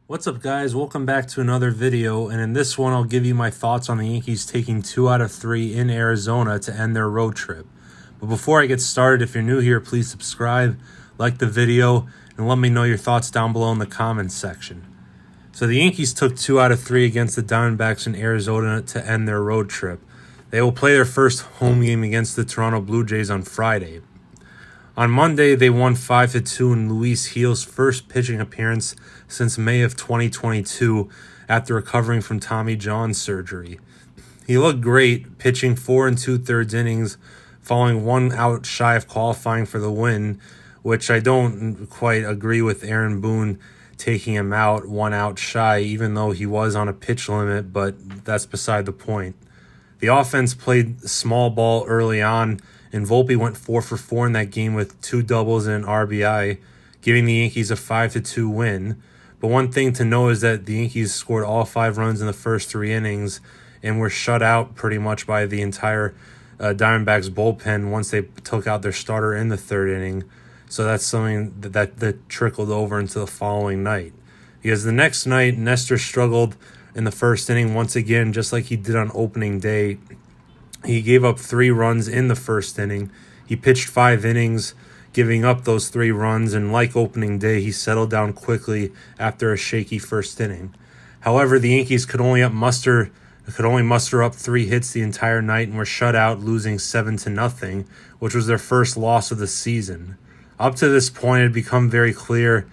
What's up, guys? Welcome back to another video, and in this one I'll give you my thoughts on the Yankees taking 2 out of 3 in Arizona to end their road trip. But before I get started, if you're new here, please subscribe, like the video, and let me know your thoughts down below in the comments section. So the Yankees took 2 out of 3 against the Diamondbacks in Arizona to end their road trip. They will play their first home game against the Toronto Blue Jays on Friday. On Monday, they won 5-2 in Luis Gil's first pitching appearance since May of 2022 after recovering from Tommy John surgery. He looked great, pitching 4 2/3 innings, falling 1 out shy of qualifying for the win, which I don't quite agree with Aaron Boone taking him out 1 out shy, even though he was on a pitch limit, but that's beside the point. The offense played small ball early on, and Volpe went 4 for 4 in that game with 2 doubles and an RBI, giving the Yankees a 5-2 win. But one thing to know is that the Yankees scored all 5 runs in the first 3 innings and were shut out pretty much by the entire Diamondbacks bullpen once they took out their starter in the 3rd inning. So that's something that trickled over into the following night. Because the next night, Nestor struggled in the 1st inning once again, just like he did on opening day. He gave up 3 runs in the 1st inning. He pitched 5 innings, giving up those 3 runs, and like opening day, he settled down quickly after a shaky 1st inning. However, the Yankees could only muster up 3 hits the entire night and were shut out, losing 7-0, which was their first loss of the season. Up to this point, it had become very clear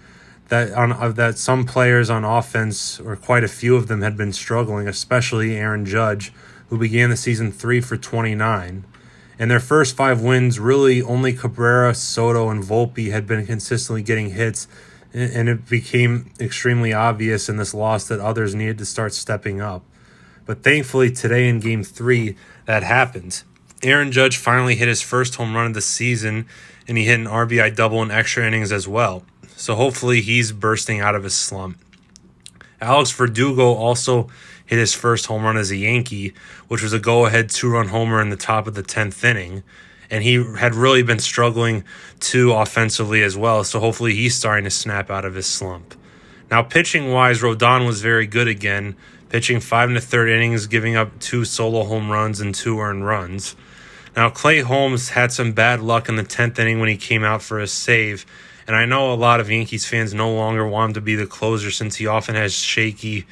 that some players on offense, or quite a few of them, had been struggling, especially Aaron Judge, who began the season 3 for 29. In their first 5 wins, really only Cabrera, Soto, and Volpe had been consistently getting hits, and it became extremely obvious in this loss that others needed to start stepping up. But thankfully, today in Game 3, that happened. Aaron Judge finally hit his first home run of the season, and he hit an RBI double in extra innings as well. So hopefully he's bursting out of his slump. Alex Verdugo also hit his first home run as a Yankee, which was a go-ahead 2-run homer in the top of the 10th inning. And he had really been struggling too offensively as well, so hopefully he's starting to snap out of his slump. Now, pitching-wise, Rodon was very good again, pitching 5 1/3 innings, giving up 2 solo home runs and 2 earned runs. Now, Clay Holmes had some bad luck in the 10th inning when he came out for a save, and I know a lot of Yankees fans no longer want him to be the closer since he often has shaky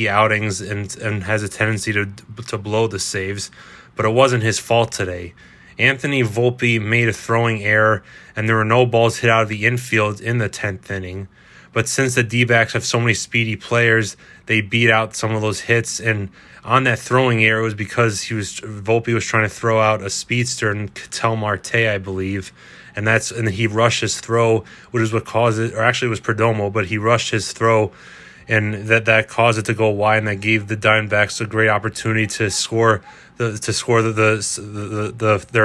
outings and has a tendency to blow the saves, but it wasn't his fault today. Anthony Volpe made a throwing error, and there were no balls hit out of the infield in the 10th inning. But since the D-backs have so many speedy players, they beat out some of those hits. And on that throwing error, it was because Volpe was trying to throw out a speedster, and Ketel Marte, I believe, and he rushed his throw, which is what caused it. Or actually, it was Perdomo, but he rushed his throw, and that caused it to go wide, and that gave the Diamondbacks a great opportunity to score their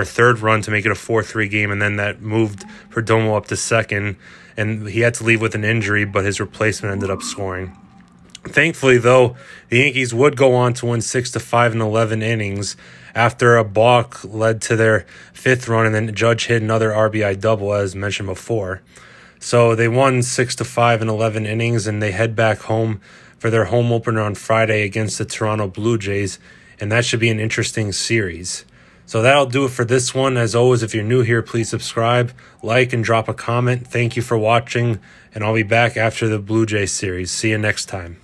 3rd run to make it a 4-3 game, and then that moved Perdomo up to 2nd, and he had to leave with an injury, but his replacement ended up scoring. Thankfully, though, the Yankees would go on to win 6-5 in 11 innings after a balk led to their 5th run, and then Judge hit another RBI double, as mentioned before. So they won 6-5 in 11 innings, and they head back home for their home opener on Friday against the Toronto Blue Jays, and that should be an interesting series. So that'll do it for this one. As always, if you're new here, please subscribe, like, and drop a comment. Thank you for watching, and I'll be back after the Blue Jays series. See you next time.